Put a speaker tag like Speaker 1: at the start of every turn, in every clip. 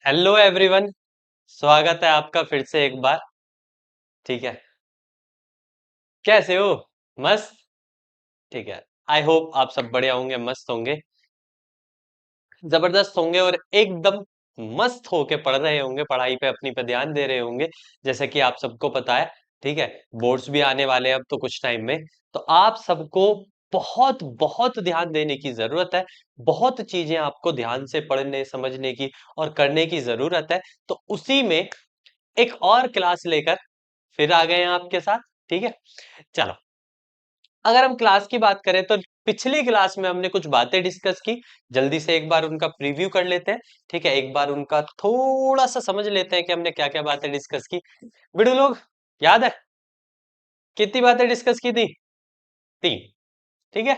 Speaker 1: Hello everyone. स्वागत है आपका फिर से एक बार। ठीक है। कैसे हो? मस्त। ठीक है। आई होप आप सब बढ़िया होंगे, मस्त होंगे, जबरदस्त होंगे और एकदम मस्त होके पढ़ रहे होंगे, पढ़ाई पे अपनी पे ध्यान दे रहे होंगे। जैसे कि आप सबको पता है। ठीक है। बोर्ड्स भी आने वाले हैं अब तो कुछ टाइम में। तो आप सबको बहुत बहुत ध्यान देने की जरूरत है। बहुत चीजें आपको ध्यान से पढ़ने समझने की और करने की जरूरत है। तो उसी में एक और क्लास लेकर फिर आ गए हैं आपके साथ। ठीक है। चलो, अगर हम क्लास की बात करें तो पिछली क्लास में हमने कुछ बातें डिस्कस की। जल्दी से एक बार उनका प्रीव्यू कर लेते हैं। ठीक है, एक बार उनका थोड़ा सा समझ लेते हैं कि हमने क्या क्या बातें डिस्कस की। बिड़ू लोग, याद है कितनी बातें डिस्कस की थी? तीन। ठीक है।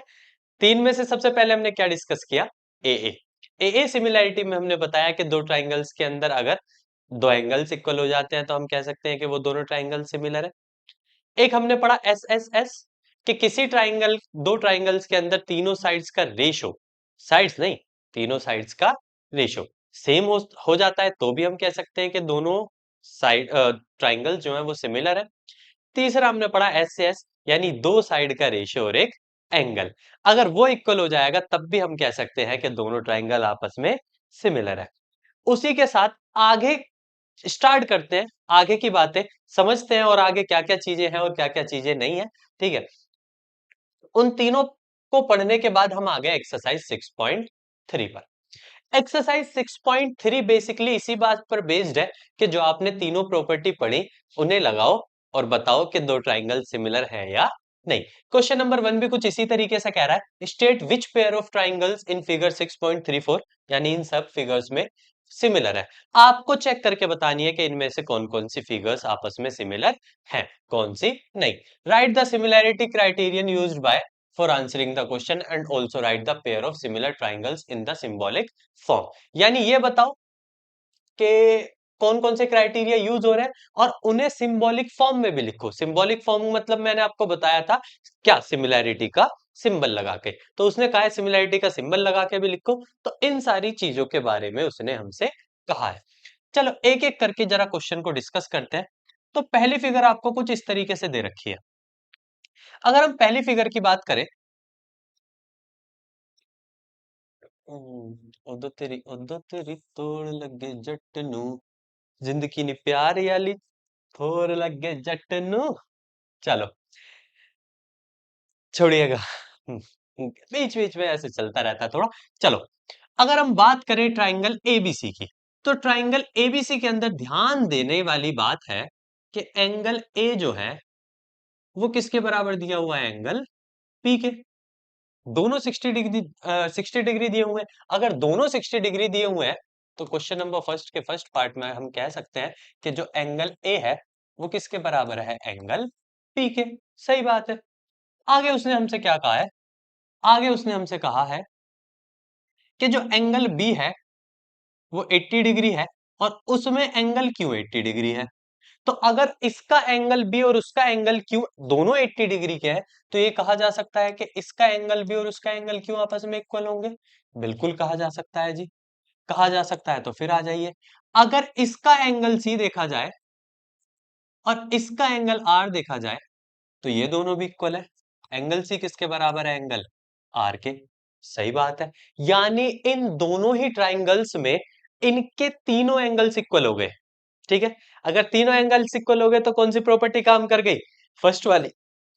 Speaker 1: तीन में से सबसे पहले हमने क्या डिस्कस किया? ए ए सिमिलैरिटी में हमने बताया कि दो ट्राइंगल्स के अंदर अगर दो एंगल्स इक्वल हो जाते हैं तो हम कह सकते हैं कि वो दोनों ट्राइंगल सिमिलर है। एक हमने पढ़ा एस एस एस, कि किसी ट्राइंगल, दो ट्राइंगल्स के अंदर तीनों साइड्स का रेशो, साइड्स नहीं, तीनों साइड्स का रेशो सेम हो जाता है तो भी हम कह सकते हैं कि दोनों साइड ट्राइंगल जो है वो सिमिलर है। तीसरा हमने पढ़ा एस से एस, यानी दो साइड का रेशियो और एक एंगल, अगर वो इक्वल हो जाएगा तब भी हम कह सकते हैं कि दोनों ट्राइंगल आपस में सिमिलर है। उसी के साथ आगे स्टार्ट करते हैं, आगे की बातें समझते हैं और आगे क्या क्या चीजें हैं और क्या क्या चीजें नहीं है। ठीक है। उन तीनों को पढ़ने के बाद हम आ गए एक्सरसाइज 6.3 पर। एक्सरसाइज 6.3 बेसिकली इसी बात पर बेस्ड है कि जो आपने तीनों प्रॉपर्टी पढ़ी उन्हें लगाओ और बताओ कि दो ट्राइंगल सिमिलर है या नहीं। क्वेश्चन नंबर 1 भी कुछ इसी तरीके से कह रहा है, state which pair of triangles in figure 6.34, यानी इन सब फिगर्स में सिमिलर है। आपको चेक करके बतानी है कि इनमें से कौन कौन सी फिगर्स आपस में सिमिलर हैं, कौन सी नहीं। Right the similarity criterion used by for answering the question and also right the pair of similar triangles in the symbolic form. यानी ये बताओ कि कौन कौन से क्राइटेरिया यूज हो रहे हैं और उन्हें सिंबॉलिक फॉर्म में भी लिखो। सिंबॉलिक फॉर्म मतलब मैंने आपको बताया था क्या, सिमिलैरिटी का सिंबल लगा के, तो उसने कहा है सिमिलैरिटी का सिंबल लगा के भी लिखो। तो इन सारी चीजों के बारे में उसने हमसे कहा है। चलो एक एक करके जरा क्वेश्चन को डिस्कस करते हैं। तो पहली फिगर आपको कुछ इस तरीके से दे रखी है। अगर हम पहली फिगर की बात करें, उदो तेरी तोड़ लगे जट नू, जिंदगी नी प्यार याली थोर लगे जट नू। चलो छोड़िएगा। बीच बीच में ऐसे चलता रहता है थोड़ा। चलो, अगर हम बात करें ट्राइंगल एबीसी की, तो ट्राइंगल एबीसी के अंदर ध्यान देने वाली बात है कि एंगल ए जो है वो किसके बराबर दिया हुआ है? एंगल पी के। दोनों 60 डिग्री 60 डिग्री दिए हुए हैं। अगर दोनों 60 डिग्री दिए हुए हैं तो क्वेश्चन नंबर फर्स्ट के फर्स्ट पार्ट में हम कह सकते हैं कि जो एंगल ए है वो किसके बराबर है? एंगल पी के। सही बात है। आगे उसने हमसे क्या कहा है? आगे उसने हमसे कहा है कि जो एंगल बी है वो 80 डिग्री है और उसमें एंगल क्यों 80 डिग्री है। तो अगर इसका एंगल बी और उसका एंगल क्यू दोनों 80 डिग्री के हैं तो ये कहा जा सकता है कि इसका एंगल बी और उसका एंगल क्यू आपस में इक्वल होंगे। बिल्कुल कहा जा सकता है जी। कहा जा सकता है तो फिर आ जाइए। अगर इसका एंगल सी देखा जाए और इसका एंगल आर देखा जाए तो ये दोनों भी इक्वल है। एंगल सी किसके बराबर है? एंगल आर के। सही बात है। यानी इन दोनों ही ट्राइंगल्स में इनके तीनों एंगल्स इक्वल हो गए। ठीक है। अगर तीनों एंगल्स इक्वल हो गए तो कौन सी प्रॉपर्टी काम कर गई? फर्स्ट वाली,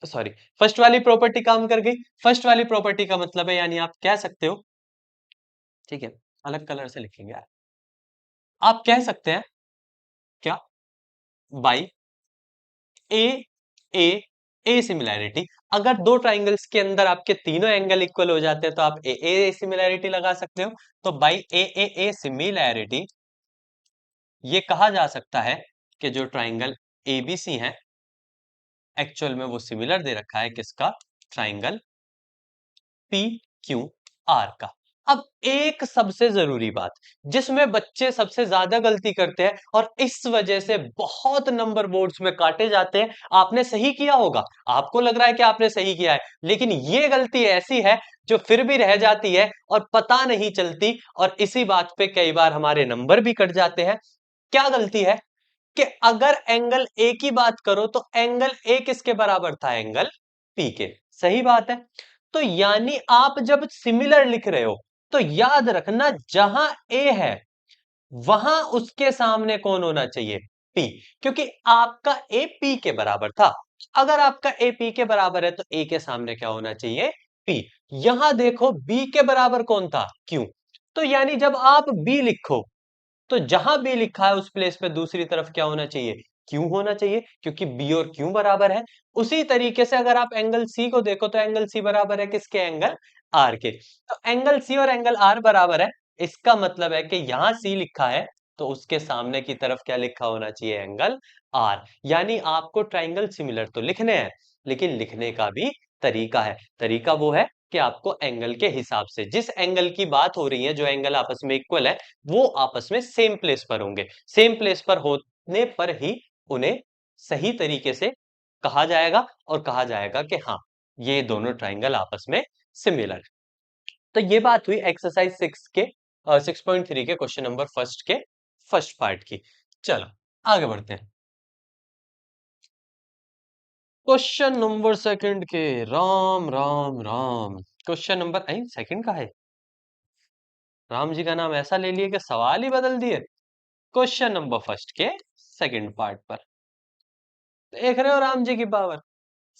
Speaker 1: सॉरी, फर्स्ट वाली प्रॉपर्टी काम कर गई। फर्स्ट वाली प्रॉपर्टी का मतलब है, यानी आप कह सकते हो, ठीक है, अलग कलर से लिखेंगे यार, आप कह सकते हैं क्या, by A A A similarity. अगर दो ट्राइंगल्स के अंदर आपके तीनों एंगल इक्वल हो जाते हैं तो आप ए सिमिलैरिटी लगा सकते हो। तो बाई ए सिमिलैरिटी ये कहा जा सकता है कि जो ट्राइंगल एबीसी है एक्चुअल में वो सिमिलर दे रखा है किसका? ट्राइंगल पी क्यू आर का। अब एक सबसे जरूरी बात जिसमें बच्चे सबसे ज्यादा गलती करते हैं और इस वजह से बहुत नंबर बोर्ड्स में काटे जाते हैं, आपने सही किया होगा, आपको लग रहा है कि आपने सही किया है, लेकिन ये गलती ऐसी है जो फिर भी रह जाती है और पता नहीं चलती, और इसी बात पे कई बार हमारे नंबर भी कट जाते हैं। क्या गलती है कि अगर एंगल ए की बात करो तो एंगल ए किसके बराबर था? एंगल पी के। सही बात है। तो यानी आप जब सिमिलर लिख रहे हो तो याद रखना, जहां ए है वहां उसके सामने कौन होना चाहिए? पी। क्योंकि आपका ए पी के बराबर था। अगर आपका ए पी के बराबर है तो ए के सामने क्या होना चाहिए? पी। यहां देखो बी के बराबर कौन था? क्यू। तो यानी जब आप बी लिखो तो जहां बी लिखा है उस प्लेस पे दूसरी तरफ क्या होना चाहिए? क्यू होना चाहिए, क्योंकि बी और क्यू बराबर है। उसी तरीके से अगर आप एंगल सी को देखो तो एंगल सी बराबर है किसके? एंगल आर के। तो एंगल सी और एंगल आर बराबर है, इसका मतलब है कि यहां सी लिखा है तो उसके सामने की तरफ क्या लिखा होना चाहिए? Angle R. यानी आपको ट्राइंगल सिमिलर तो लिखने हैं, लेकिन लिखने का भी तरीका है। तरीका वो है कि आपको एंगल के हिसाब से, जिस एंगल की बात हो रही है, जो एंगल आपस में इक्वल है, वो आपस में सेम प्लेस पर होंगे। सेम प्लेस पर होने पर ही उन्हें सही तरीके से कहा जाएगा, और कहा जाएगा कि हाँ, ये दोनों ट्राइंगल आपस में सिमिलर। तो ये बात हुई एक्सरसाइज 6.3 के क्वेश्चन नंबर फर्स्ट के फर्स्ट पार्ट की। चलो आगे बढ़ते हैं क्वेश्चन नंबर सेकंड के। Ram Ram Ram. Question number second का है। राम जी का नाम ऐसा ले लिए कि सवाल ही बदल दिए। क्वेश्चन नंबर फर्स्ट के सेकंड पार्ट पर देख रहे हो राम जी की पावर।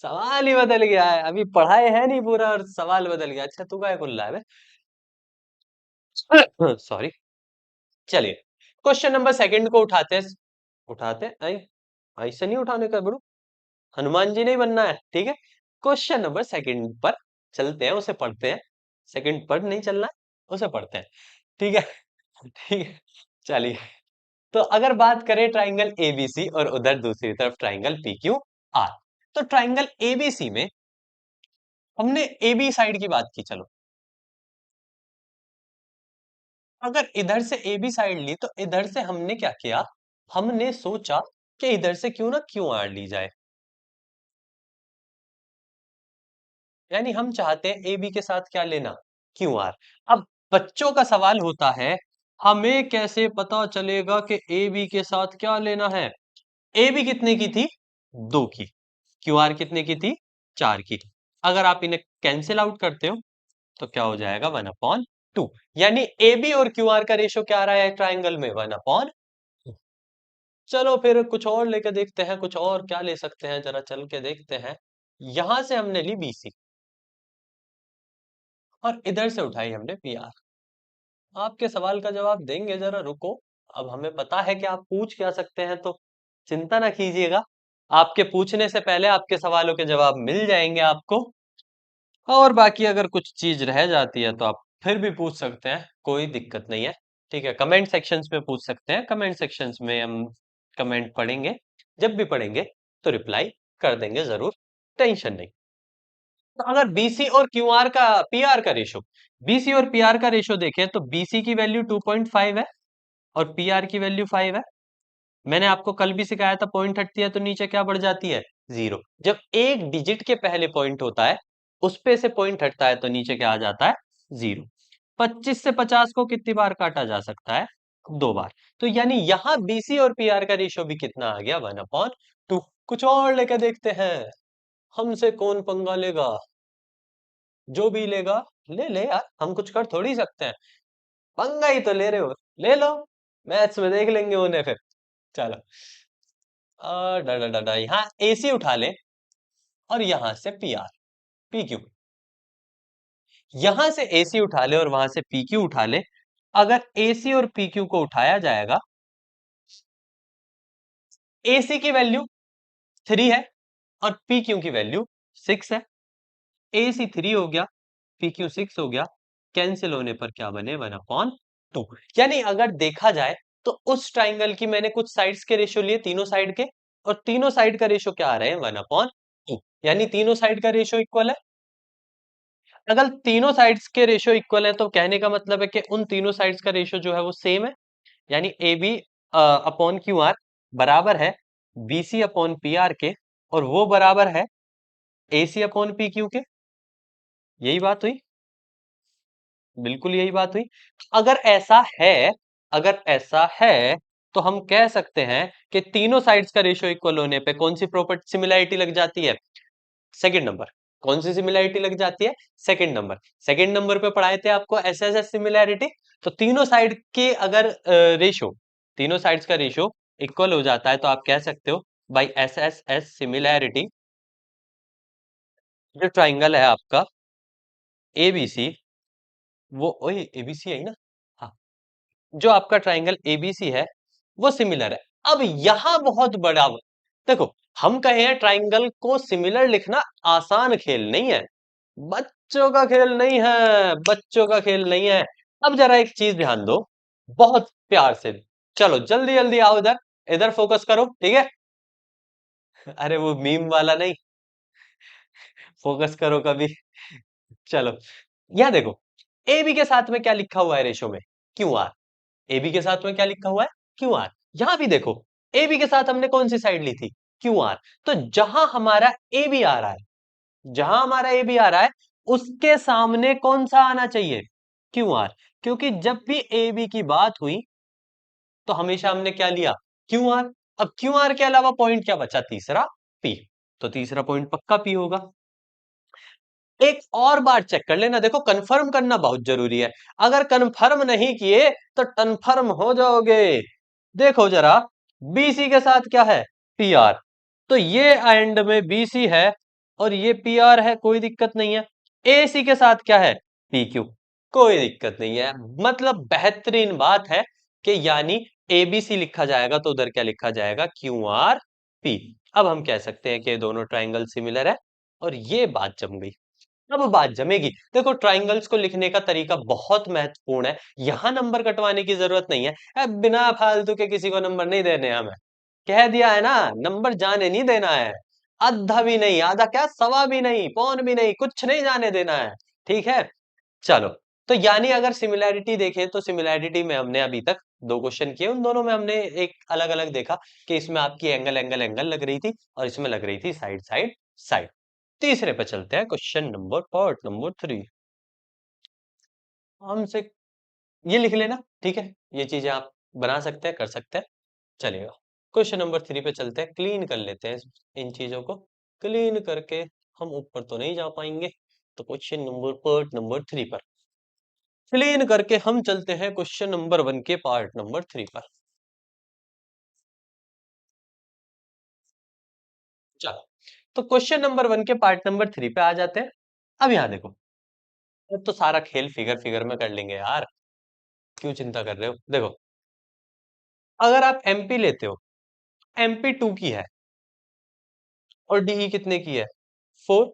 Speaker 1: सवाल ही बदल गया है, अभी पढ़ाए है नहीं पूरा और सवाल बदल गया। अच्छा तू क्या कुल्ला है बे? सॉरी। चलिए क्वेश्चन नंबर सेकंड को उठाते हैं। उठाते हैं ऐसे नहीं उठाने का बड़ू, हनुमान जी नहीं बनना है, ठीक है। क्वेश्चन नंबर सेकंड पर चलते हैं, उसे पढ़ते हैं। सेकंड पर नहीं चलना है, उसे पढ़ते हैं, ठीक है। ठीक है, चलिए। तो अगर बात करें ट्राइंगल एबीसी और उधर दूसरी तरफ ट्राइंगल पीक्यू आर, तो ट्राइंगल एबीसी में हमने एबी साइड की बात की। चलो अगर इधर से एबी साइड ली तो इधर से हमने क्या किया? हमने सोचा कि इधर से क्यों ना क्यू आर ली जाए। यानी हम चाहते हैं ए बी के साथ क्या लेना? Q R. अब बच्चों का सवाल होता है, हमें कैसे पता चलेगा कि ए बी के साथ क्या लेना है? ए बी कितने की थी? 2 की। क्यू आर कितने की थी? 4 की। अगर आप इन्हें कैंसिल आउट करते हो तो क्या हो जाएगा? 1/2। यानी ए बी और क्यू आर का रेशो क्या आ रहा है ट्राइंगल में? 1/2। चलो फिर कुछ और लेके देखते हैं, कुछ और क्या ले सकते हैं, जरा चल के देखते हैं। यहां से हमने ली बीसी और इधर से उठाई हमने पी आर। आपके सवाल का जवाब देंगे, जरा रुको। अब हमें पता है कि आप पूछ क्या सकते हैं, तो चिंता ना कीजिएगा। आपके पूछने से पहले आपके सवालों के जवाब मिल जाएंगे आपको। और बाकी अगर कुछ चीज रह जाती है तो आप फिर भी पूछ सकते हैं, कोई दिक्कत नहीं है। ठीक है, कमेंट सेक्शंस में पूछ सकते हैं। कमेंट सेक्शंस में हम कमेंट पढ़ेंगे, जब भी पढ़ेंगे तो रिप्लाई कर देंगे जरूर, टेंशन नहीं। तो अगर बीसी और क्यूआर का पीआर का रेशो, बीसी और पीआर का रेशो देखें तो बीसी की वैल्यू 2.5 है और पीआर की वैल्यू 5 है। मैंने आपको कल भी सिखाया था, पॉइंट हटती है तो नीचे क्या बढ़ जाती है? 0। जब एक डिजिट के पहले पॉइंट होता है उस पे से पॉइंट हटता है तो नीचे क्या आ जाता है? 0। 25 से 50 को कितनी बार काटा जा सकता है? 2 बार। तो यानी यहां बीसी और पीआर का रेशो भी कितना आ गया? 1/2। कुछ और लेकर देखते हैं, हमसे कौन पंगा लेगा? जो भी लेगा ले ले यार, हम कुछ कर थोड़ी सकते हैं। पंगा ही तो ले रहे हो, ले लो। मैथ्स में देख लेंगे उन्हें फिर। चलो यहाँ एसी उठा ले और यहां से पी आर पी क्यू। यहां से एसी उठा ले और वहां से पी क्यू उठा ले। अगर एसी और पी क्यू को उठाया जाएगा, एसी की वैल्यू 3 है और पी क्यू की वैल्यू 6 है। एसी 3 हो गया, पी क्यू 6 हो गया। कैंसिल होने पर क्या बने? 1/2। यानी अगर देखा जाए तो उस ट्राइंगल की मैंने कुछ साइड्स के रेशियो लिए, तीनों साइड के, और तीनों साइड का रेशियो क्या आ रहे हैं? 1/2। यानी तीनों साइड का रेशियो इक्वल है। अगर तीनों साइड्स के रेशियो इक्वल है तो कहने का मतलब है कि उन तीनों साइड्स का रेशियो जो है वो सेम है। यानी A B upon Q R बराबर है B C upon P R के, और वो बराबर है A C upon P Q के। यही बात हुई। बिल्कुल यही बात हुई। अगर ऐसा है, अगर ऐसा है, तो हम कह सकते हैं कि तीनों साइड्स का रेशियो इक्वल होने पे कौन सी प्रॉपर्टी सिमिलैरिटी लग जाती है? Second number. कौन सी सिमिलैरिटी लग जाती है? Second number. सेकंड नंबर पे पढ़ाए थे आपको एस एस एस सिमिलैरिटी। तो तीनों साइड के अगर रेशियो, तीनों साइड्स का रेशियो इक्वल हो जाता है, तो आप कह सकते हो by S S S similarity, जो ट्राइंगल है आपका एबीसी, वो ओए एबीसी है ही ना? हाँ, जो आपका ट्राइंगल एबीसी है वो सिमिलर है। अब यहां बहुत बड़ा, देखो, हम कहे हैं ट्राइंगल को सिमिलर लिखना आसान खेल नहीं है, बच्चों का खेल नहीं है, बच्चों का खेल नहीं है। अब जरा एक चीज ध्यान दो, बहुत प्यार से, चलो जल्दी जल्दी आओ इधर, इधर फोकस करो, ठीक है? अरे वो मीम वाला नहीं, फोकस करो कभी। चलो, यह देखो, ए बी के साथ में क्या लिखा हुआ है रेशो में? Q R. ए बी के साथ में क्या लिखा हुआ है? Q R. यहां भी देखो, ए बी के साथ हमने कौन सी साइड ली थी? Q R. तो जहां हमारा ए बी आ रहा है, जहां हमारा ए बी आ रहा है, उसके सामने कौन सा आना चाहिए? Q R. क्योंकि जब भी ए बी की बात हुई तो हमेशा हमने क्या लिया? Q R. अब क्यू आर के अलावा पॉइंट क्या बचा? तीसरा, पी। तो तीसरा पॉइंट पक्का पी होगा। एक और बार चेक कर लेना, देखो कंफर्म करना बहुत जरूरी है। अगर कंफर्म नहीं किए तो टनफर्म हो जाओगे। देखो जरा, बीसी के साथ क्या है? पीआर। तो ये एंड में बीसी है और ये पीआर है, कोई दिक्कत नहीं है। एसी के साथ क्या है? पीक्यू। कोई दिक्कत नहीं है। मतलब बेहतरीन बात है कि यानी एबीसी लिखा जाएगा तो उधर क्या लिखा जाएगा? Q R P. अब हम कह सकते हैं कि ये दोनों ट्राइंगल सिमिलर है और ये बात जम गई। अब बात जमेगी। देखो, ट्राइंगल्स को लिखने का तरीका बहुत महत्वपूर्ण है, यहां नंबर कटवाने की जरूरत नहीं है। बिना फालतू के किसी को नंबर नहीं देने हैं हमें, कह दिया है ना, नंबर जाने नहीं देना है। आधा भी नहीं, आधा क्या, सवा भी नहीं, पौन भी नहीं, कुछ नहीं जाने देना है। ठीक है, चलो। तो यानी अगर सिमिलैरिटी देखें तो सिमिलैरिटी में हमने अभी तक दो क्वेश्चन किए, उन दोनों में हमने एक अलग अलग देखा कि इसमें आपकी एंगल एंगल एंगल लग रही थी और इसमें लग रही थी साइड साइड साइड। तीसरे पे चलते हैं, क्वेश्चन नंबर पार्ट नंबर 3। हमसे ये लिख लेना, ठीक है? ये चीजें आप बना सकते हैं, कर सकते हैं, चलेगा। क्वेश्चन नंबर 3 पे चलते हैं, क्लीन कर लेते हैं इन चीजों को। क्लीन करके हम ऊपर तो नहीं जा पाएंगे, तो क्वेश्चन नंबर पार्ट नंबर 3 पर क्लीन करके हम चलते हैं क्वेश्चन नंबर 1 के पार्ट नंबर 3 पर। चलो, तो क्वेश्चन नंबर 1 के पार्ट नंबर 3 पे आ जाते हैं। अब यहां देखो, अब तो सारा खेल फिगर फिगर में कर लेंगे यार, क्यों चिंता कर रहे हो? देखो, अगर आप एमपी लेते हो, एमपी 2 की है और डीई कितने की है? 4।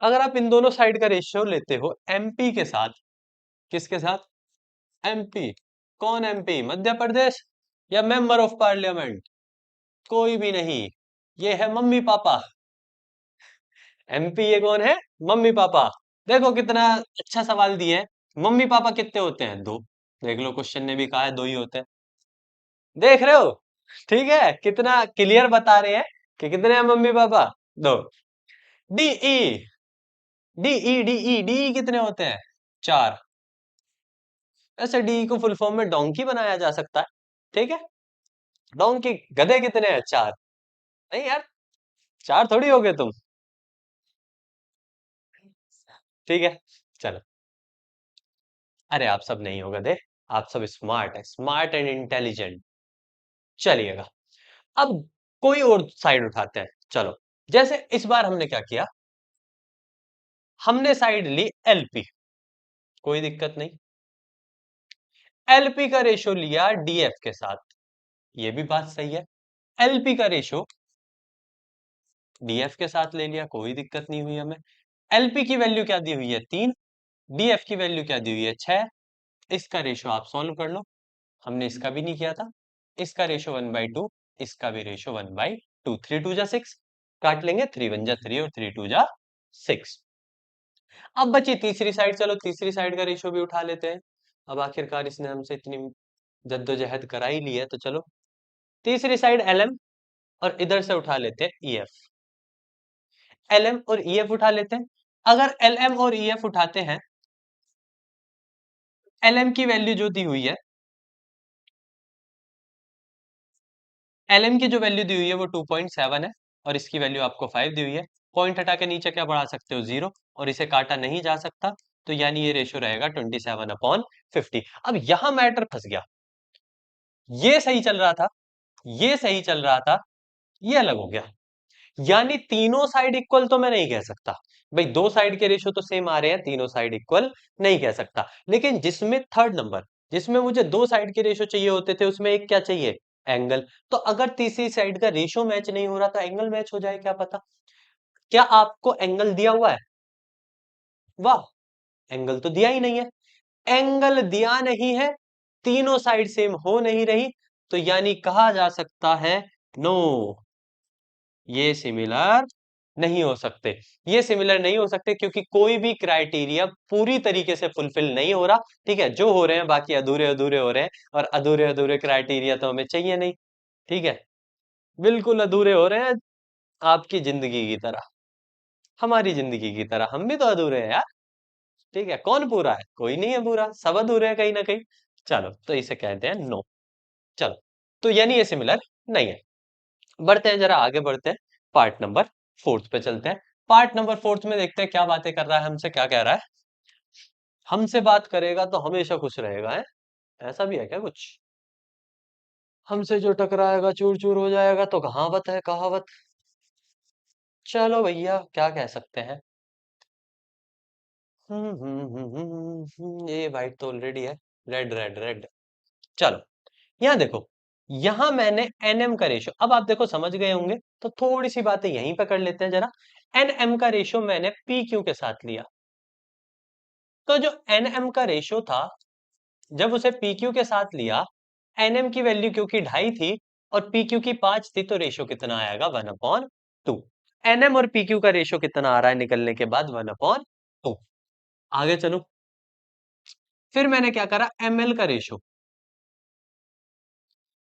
Speaker 1: अगर आप इन दोनों साइड का रेशियो लेते हो एमपी के साथ, किसके साथ? एमपी। कौन एमपी? मध्य प्रदेश या मेंबर ऑफ पार्लियामेंट? कोई भी नहीं, ये है मम्मी पापा। एमपी ये कौन है? Mummy papa. देखो कितना अच्छा सवाल दिए है। मम्मी पापा कितने होते हैं? दो। देख लो, क्वेश्चन ने भी कहा है दो ही होते हैं। देख रहे हो? ठीक है, कितना क्लियर बता रहे हैं कि कितने हैं मम्मी पापा? दो। डीई, डीई डीई डीई कितने होते हैं? चार। ऐसे डीई को फुल फॉर्म में डोंकी बनाया जा सकता है, ठीक है? डोंकी, गधे कितने हैं? चार। नहीं यार, चार थोड़ी हो गए तुम। ठीक है, चलो। अरे आप सब नहीं हो गधे, आप सब स्मार्ट है, स्मार्ट एंड इंटेलिजेंट। चलिएगा, अब कोई और साइड उठाते हैं। चलो, जैसे इस बार हमने क्या किया, हमने साइड ली एलपी, कोई दिक्कत नहीं। एलपी का रेशो लिया डीएफ के साथ, ये भी बात सही है। एलपी का रेशो डीएफ के साथ ले लिया, कोई दिक्कत नहीं हुई हमें। एलपी की वैल्यू क्या दी हुई है? 3। डीएफ की वैल्यू क्या दी हुई है? 6। इसका रेशो आप सॉल्व कर लो, हमने इसका भी नहीं किया था। इसका रेशो 1/2, इसका भी रेशो 1/2। 3 2 जा 6, काट लेंगे, 3 1 जा 3 और 3 2 जा 6। अब बची तीसरी साइड, चलो तीसरी साइड का रेशो भी उठा लेते हैं। अब आखिरकार इसने हमसे इतनी जद्दोजहद करा ही ली है, तो चलो तीसरी साइड एलएम और इधर से उठा लेते हैं ईएफ। एलएम और ईएफ उठा लेते हैं। अगर LM और EF उठाते हैं, LM की वैल्यू जो दी हुई है, LM की जो वैल्यू दी हुई है वो 2.7 है और इसकी वैल्यू आपको 5 दी हुई है। पॉइंट हटा के नीचे क्या बढ़ा सकते हो, 0, और इसे काटा नहीं जा सकता, तो यानी ये रेशियो रहेगा 27/50। अब यहां मैटर फंस गया, ये सही चल रहा था, ये सही चल रहा था, ये अलग हो गया। यानी तीनों साइड इक्वल तो मैं नहीं कह सकता भाई, दो साइड के रेशियो तो सेम आ रहे हैं, तीनों साइड इक्वल नहीं कह सकता। लेकिन जिसमें थर्ड नंबर, जिसमें मुझे दो साइड के रेशियो चाहिए होते थे, उसमें एक क्या चाहिए, एंगल। तो अगर तीसरी साइड का रेशियो मैच नहीं हो रहा तो एंगल मैच हो जाए, क्या पता। क्या आपको एंगल दिया हुआ है? वाह, एंगल तो दिया ही नहीं है। एंगल दिया नहीं है, तीनों साइड सेम हो नहीं रही, तो यानी कहा जा सकता है नो, ये सिमिलर नहीं हो सकते। ये सिमिलर नहीं हो सकते क्योंकि कोई भी क्राइटेरिया पूरी तरीके से फुलफिल नहीं हो रहा। ठीक है, जो हो रहे हैं बाकी अधूरे अधूरे हो रहे हैं, और अधूरे अधूरे क्राइटेरिया तो हमें चाहिए नहीं। ठीक है, बिल्कुल अधूरे हो रहे हैं, आपकी जिंदगी की तरह, हमारी जिंदगी की तरह, हम भी तो अधूरे हैं यार। ठीक है, कौन पूरा है? कोई नहीं है पूरा, सब अधूरे हैं कहीं ना कहीं। चलो, तो इसे कहते हैं नो। चलो, तो यानी ये सिमिलर नहीं है। बढ़ते हैं, जरा आगे बढ़ते हैं, पार्ट नंबर फोर्थ पे चलते हैं। पार्ट नंबर फोर्थ में देखते हैं क्या बातें कर रहा है हमसे, क्या कह रहा है। हमसे बात करेगा तो हमेशा खुश रहेगा है, ऐसा भी है क्या कुछ? हमसे जो टकराएगा चूर चूर हो जाएगा, तो कहावत है, कहावत। चलो भैया, क्या कह सकते हैं। ये वाइट तो ऑलरेडी है, रेड रेड रेड। चलो, यहाँ देखो, यहां मैंने एनएम का रेशियो, अब आप देखो समझ गए होंगे, तो थोड़ी सी बातें यहीं पे कर लेते हैं जरा। एनएम का रेशियो मैंने पी क्यू के साथ लिया, तो जो एनएम का रेशियो था, जब उसे पी क्यू के साथ लिया, एनएम की वैल्यू क्योंकि 2.5 थी और पी क्यू की 5 थी, तो रेशियो कितना आएगा, 1/2। एनएम और पी क्यू का रेशियो कितना आ रहा है निकलने के बाद, 1/2। आगे चलो, फिर मैंने क्या करा, एमएल का रेशियो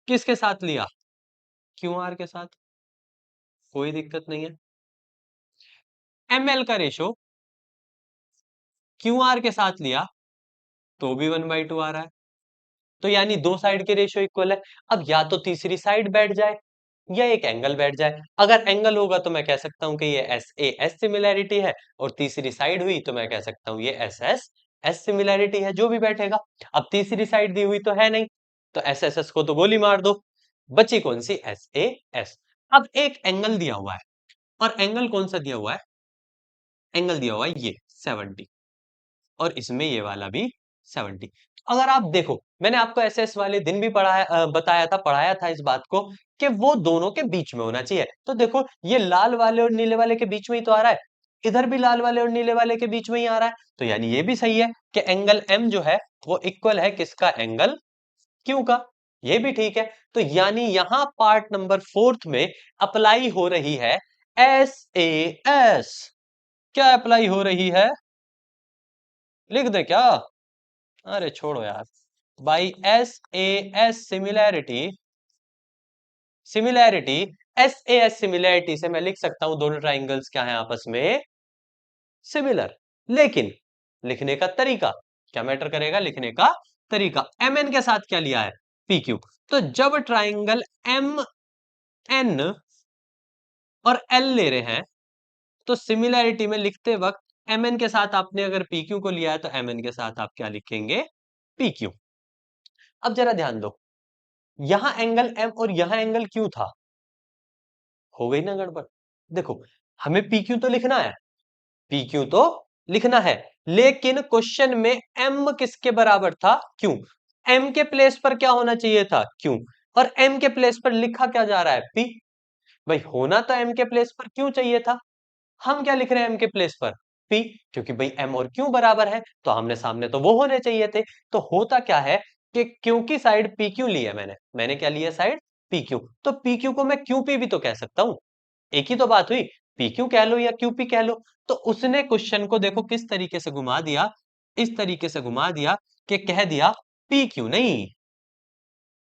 Speaker 1: किसके साथ लिया, क्यू आर के साथ, कोई दिक्कत नहीं है। एमएल का रेशियो क्यू आर के साथ लिया, तो भी 1/2 आ रहा है, तो यानी दो साइड के रेशियो इक्वल है। अब या तो तीसरी साइड बैठ जाए या एक एंगल बैठ जाए। अगर एंगल होगा तो मैं कह सकता हूं कि ये एस ए एस सिमिलैरिटी है, और तीसरी साइड हुई तो मैं कह सकता हूं ये एस एस एस सिमिलैरिटी है, जो भी बैठेगा। अब तीसरी साइड दी हुई तो है नहीं, तो एस एस एस को तो गोली मार दो, बची कौन सी, एस ए एस। अब एक एंगल दिया हुआ है, और एंगल कौन सा दिया हुआ है, एंगल दिया हुआ है ये 70, और इसमें ये वाला भी 70। अगर आप देखो, मैंने आपको एसएस वाले दिन भी बताया था, पढ़ाया था इस बात को, कि वो दोनों के बीच में होना चाहिए। तो देखो, ये लाल वाले और नीले वाले के बीच में ही तो आ रहा है, इधर भी लाल वाले और नीले वाले के बीच में ही आ रहा है, तो यानी ये भी सही है कि एंगल एम जो है वो इक्वल है किसका, एंगल क्यू का। ये भी ठीक है। तो यानी यहां पार्ट नंबर फोर्थ में अप्लाई हो रही है एस ए एस। क्या अप्लाई हो रही है, लिख दे क्या? अरे छोड़ो यार। By S A S similarity, similarity, S A S similarity से मैं लिख सकता हूं दोनों ट्राइंगल्स क्या है आपस में, सिमिलर। लेकिन लिखने का तरीका क्या मैटर करेगा, लिखने का तरीका। एम एन के साथ क्या लिया है, पी क्यू। तो जब ट्राइंगल एम एन और एल ले रहे हैं, तो सिमिलैरिटी में लिखते वक्त एम एन के साथ आपने अगर पी क्यू को लिया है, तो एम एन के साथ आप क्या लिखेंगे, पी क्यू। अब जरा ध्यान दो, यहां एंगल एम और यहां एंगल क्यू था, हो गई ना गड़बड़। देखो, हमें पी क्यू तो लिखना है, पी क्यू तो लिखना है, लेकिन क्वेश्चन में एम किसके बराबर था, क्यू। एम के प्लेस पर क्या होना चाहिए था, क्यू, और एम के प्लेस पर लिखा क्या जा रहा है, पी। भाई होना तो एम के प्लेस पर क्यू चाहिए था, हम क्या लिख रहे हैं एम के प्लेस पर, पी। क्योंकि भाई एम और क्यू बराबर है, तो आमने सामने तो वो होने चाहिए थे। तो होता क्या है कि क्यू की साइड पी क्यू ली है मैंने, मैंने क्या लिया साइड, पी क्यू। तो पी क्यू को मैं क्यू पी भी तो कह सकता हूं, एक ही तो बात हुई, पी क्यू कह लो या क्यू पी कह लो। तो उसने क्वेश्चन को देखो किस तरीके से घुमा दिया, इस तरीके से घुमा दिया कि कह दिया पी क्यू नहीं,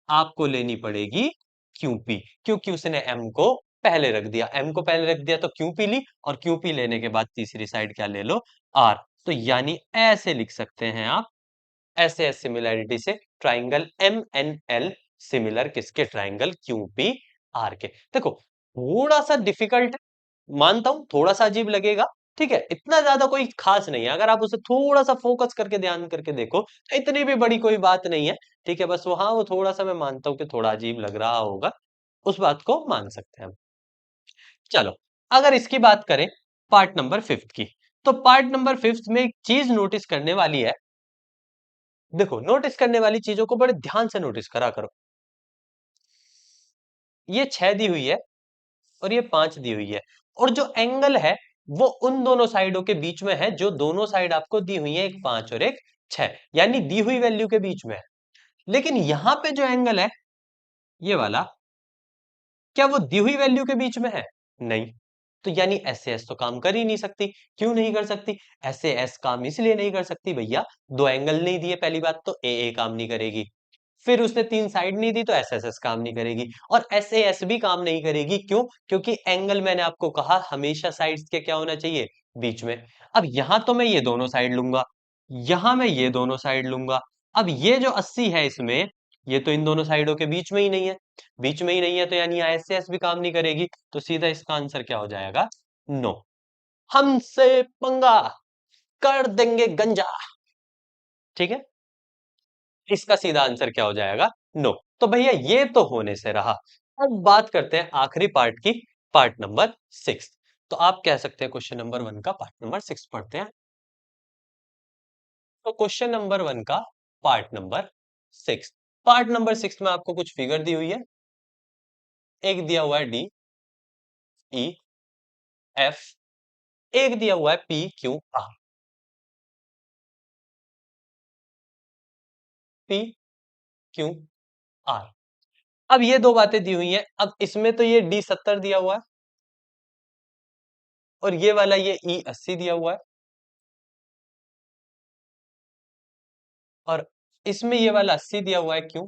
Speaker 1: आपको लेनी पड़ेगी क्यू पी, क्योंकि उसने एम को पहले रख दिया, m को पहले रख दिया तो QP ली, और QP लेने के बाद तीसरी साइड क्या ले लो, R। तो यानी ऐसे लिख सकते हैं आप, ऐसे सिमिलैरिटी से ट्राइंगल MNL सिमिलर किसके, ट्राइंगल QPR के। देखो थोड़ा सा डिफिकल्ट है, मानता हूं थोड़ा सा अजीब लगेगा, ठीक है, इतना ज्यादा कोई खास नहीं है, अगर आप उसे थोड़ा सा फोकस करके ध्यान करके देखो तो इतनी भी बड़ी कोई बात नहीं है, ठीक है, बस वहां वो थोड़ा सा मैं मानता हूं कि थोड़ा अजीब लग रहा होगा, उस बात को मान सकते हैं हम। चलो, अगर इसकी बात करें पार्ट नंबर 5 की, तो पार्ट नंबर 5 में एक चीज नोटिस करने वाली है। देखो नोटिस करने वाली चीजों को बड़े ध्यान से नोटिस करा करो। ये 6 दी हुई है और ये 5 दी हुई है, और जो एंगल है वो उन दोनों साइडों के बीच में है, जो दोनों साइड आपको दी हुई है, एक 5 और एक 6, यानी दी हुई वैल्यू के बीच में है। लेकिन यहां पे जो एंगल है ये वाला, क्या वो दी हुई वैल्यू के बीच में है? नहीं। तो यानी एस से एस तो काम कर ही नहीं सकती। क्यों नहीं कर सकती? एस से एस काम इसलिए नहीं कर सकती भैया, दो एंगल नहीं दिए, पहली बात तो ए काम नहीं करेगी, फिर उसने 3 साइड नहीं दी तो एस एस एस काम नहीं करेगी, और एस ए एस भी काम नहीं करेगी। क्यों? क्योंकि एंगल मैंने आपको कहा हमेशा साइड्स के क्या होना चाहिए, बीच में। अब यहां तो मैं ये दोनों साइड लूंगा, यहां मैं ये दोनों साइड लूंगा। अब ये जो 80 है इसमें, ये तो इन दोनों साइडों के बीच में ही नहीं है, बीच में ही नहीं है, तो यानी यहाँ एस से एस भी काम नहीं करेगी, तो सीधा इसका आंसर क्या हो जाएगा, नो। हमसे पंगा, कर देंगे गंजा, ठीक है, इसका सीधा आंसर क्या हो जाएगा, नो। तो भैया ये तो होने से रहा। अब बात करते हैं आखिरी पार्ट की, पार्ट नंबर 6। तो आप कह सकते हैं क्वेश्चन नंबर 1 का पार्ट नंबर 6 पढ़ते हैं। तो क्वेश्चन नंबर 1 का पार्ट नंबर 6, पार्ट नंबर 6 में आपको कुछ फिगर दी हुई है, एक दिया हुआ है DEF, एक दिया हुआ है PQR, PQR। अब ये दो बातें दी हुई हैं, अब इसमें तो ये D70 दिया हुआ है, और ये वाला ये E80 दिया हुआ है, और इसमें ये वाला 80 दिया हुआ है, क्यों,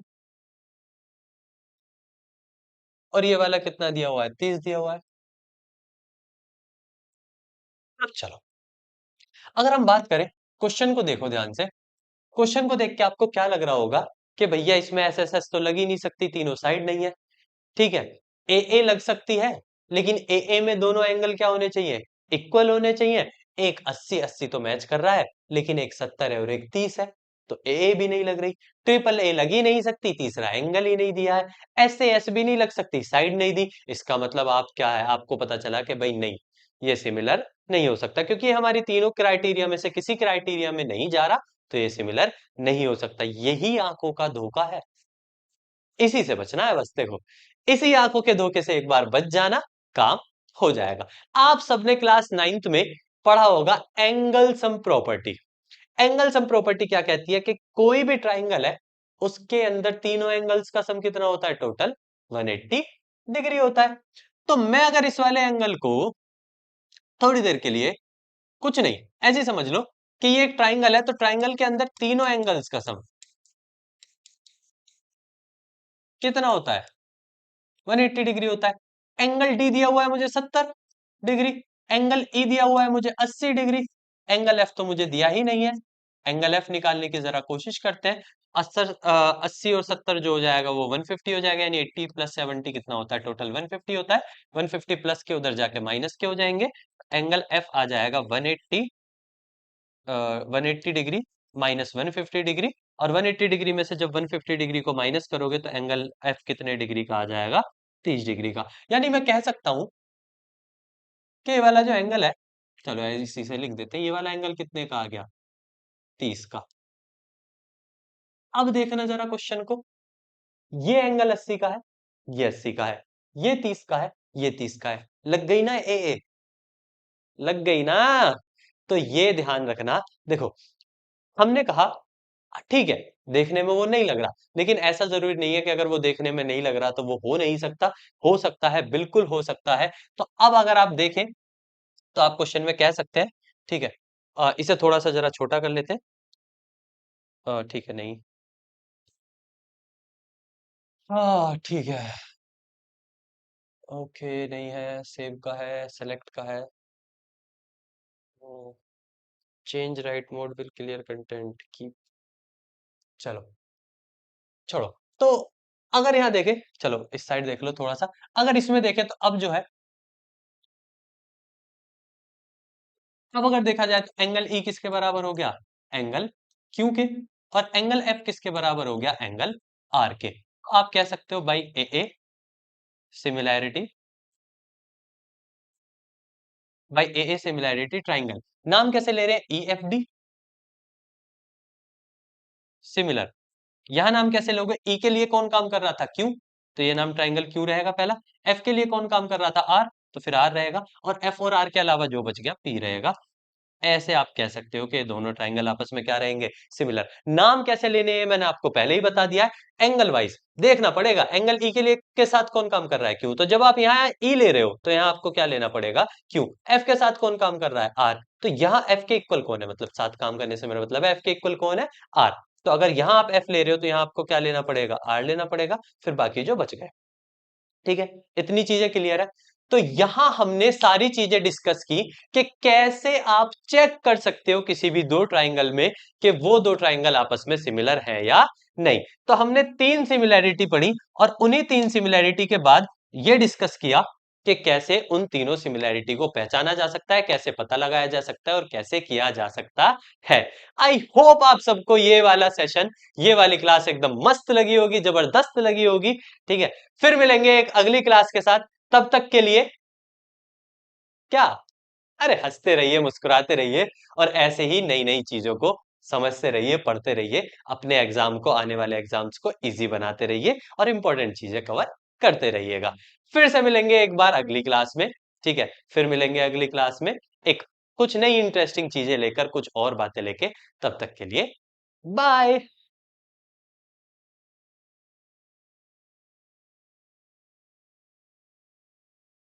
Speaker 1: और ये वाला कितना दिया हुआ है, 30 दिया हुआ है। अब चलो, अगर हम बात करें, क्वेश्चन को देखो ध्यान से, क्वेश्चन को देख के आपको क्या लग रहा होगा कि भैया इसमें एस एस एस तो लग ही नहीं सकती, तीनों साइड नहीं है, ठीक है। ए लग सकती है, लेकिन ए में दोनों एंगल क्या होने चाहिए, इक्वल होने चाहिए। एक 80 80 तो मैच कर रहा है, लेकिन एक 70 है और एक 30 है, तो ए भी नहीं लग रही। ट्रिपल ए लग ही नहीं सकती, तीसरा एंगल ही नहीं दिया है। एस से एस भी नहीं लग सकती, साइड नहीं दी, इसका मतलब आप क्या है, आपको पता चला कि भाई नहीं, ये सिमिलर नहीं हो सकता, क्योंकि ये हमारी तीनों क्राइटेरिया में से किसी क्राइटेरिया में नहीं जा रहा, तो ये सिमिलर नहीं हो सकता। यही आंखों का धोखा है, इसी से बचना है बस। देखो, इसी आंखों के धोखे से एक बार बच जाना, काम हो जाएगा। आप सबने क्लास 9th में पढ़ा होगा angle sum property. Angle sum property क्या कहती है कि कोई भी ट्राइंगल है, उसके अंदर तीनों एंगल्स का सम कितना होता है, टोटल 180 डिग्री होता है। तो मैं अगर इस वाले एंगल को थोड़ी देर के लिए, कुछ नहीं, ऐसे ही समझ लो कि ये एक ट्राइंगल है, तो ट्राइंगल के अंदर तीनों एंगल्स का सम कितना होता है, 180 डिग्री होता है। एंगल डी दिया हुआ है मुझे 70 डिग्री, एंगल ई दिया हुआ है मुझे 80 डिग्री, एंगल एफ तो मुझे दिया ही नहीं है। एंगल एफ निकालने की जरा कोशिश करते हैं। 80 और 70 जो हो जाएगा वो 150 हो जाएगा, यानी 80 प्लस 70 कितना होता है, टोटल 150 होता है। 150 प्लस के उधर जाके माइनस के हो जाएंगे, एंगल एफ आ जाएगा 180, 180 डिग्री माइनस 150 डिग्री, और 180 डिग्री में से जब 150 डिग्री को माइनस करोगे तो एंगल एफ कितने डिग्री का आ जाएगा, 30 डिग्री का। यानी मैं कह सकता हूं कि ये वाला जो एंगल है, चलो इसी से लिख देते हैं, ये वाला एंगल कितने का आ गया, 30 का। अब देखना जरा क्वेश्चन को, ये एंगल 80 का है, ये 80 का है, ये 30 का है, ये 30 का है, लग गई ना ए, लग गई ना। तो ये ध्यान रखना। देखो, हमने कहा ठीक है, देखने में वो नहीं लग रहा, लेकिन ऐसा जरूरी नहीं है कि अगर वो देखने में नहीं लग रहा तो वो हो नहीं सकता। हो सकता है, बिल्कुल हो सकता है। तो अब अगर आप देखें तो आप क्वेश्चन में कह सकते हैं, ठीक है, इसे थोड़ा सा जरा छोटा कर लेते हैं, ठीक है, नहीं, हाँ ठीक है, ओके, नहीं है, सेव का है, सेलेक्ट का है, change right mode will clear content की, चलो छोड़ो। तो अगर यहाँ देखें, चलो इस साइड देख लो थोड़ा सा, अगर इसमें देखें तो अब जो है, अब अगर देखा जाए तो एंगल ई किसके बराबर हो गया, एंगल क्यू के, और एंगल एफ किसके बराबर हो गया, एंगल आर के। तो आप कह सकते हो by A similarity, by A similarity triangle, नाम कैसे ले रहे हैं, ई एफ डी सिमिलर। यहां नाम कैसे लोगे, ई के लिए कौन काम कर रहा था, क्यू, तो ये नाम ट्राइंगल क्यू रहेगा पहला। एफ के लिए कौन काम कर रहा था, आर, तो फिर आर रहेगा, और एफ और आर के अलावा जो बच गया पी रहेगा। ऐसे आप कह सकते हो कि दोनों ट्राइंगल आपस में क्या रहेंगे, सिमिलर। नाम कैसे लेने हैं मैंने आपको पहले ही बता दिया है, एंगल वाइज देखना पड़ेगा, एंगल ई के लिए के साथ कौन काम कर रहा है, क्यू, तो जब आप यहाँ ई ले रहे हो तो यहाँ आपको क्या लेना पड़ेगा, क्यू। एफ के साथ कौन काम कर रहा है, आर, तो यहाँ एफ के इक्वल कौन है, मतलब साथ काम करने से मेरा मतलब है एफ के इक्वल कौन है, आर। तो अगर यहाँ आप एफ ले रहे हो तो यहाँ आपको क्या लेना पड़ेगा, आर लेना पड़ेगा, फिर बाकी जो बच गए। ठीक है, इतनी चीजें क्लियर है। तो यहां हमने सारी चीजें डिस्कस की कि कैसे आप चेक कर सकते हो किसी भी दो ट्राइंगल में कि वो दो ट्राइंगल आपस में सिमिलर है या नहीं। तो हमने तीन सिमिलैरिटी पढ़ी, और उन्हीं तीन सिमिलैरिटी के बाद ये डिस्कस किया कि कैसे उन तीनों सिमिलैरिटी को पहचाना जा सकता है, कैसे पता लगाया जा सकता है, और कैसे किया जा सकता है। आई होप आप सबको ये वाला सेशन, ये वाली क्लास एकदम मस्त लगी होगी, जबरदस्त लगी होगी। ठीक है, फिर मिलेंगे एक अगली क्लास के साथ, तब तक के लिए क्या, अरे हंसते रहिए, मुस्कुराते रहिए, और ऐसे ही नई नई चीजों को समझते रहिए, पढ़ते रहिए, अपने एग्जाम को, आने वाले एग्जाम्स को इजी बनाते रहिए, और इंपॉर्टेंट चीजें कवर करते रहिएगा। फिर से मिलेंगे एक बार अगली क्लास में। ठीक है, फिर मिलेंगे अगली क्लास में एक कुछ नई इंटरेस्टिंग चीजें लेकर, कुछ और बातें लेके। तब तक के लिए बाय।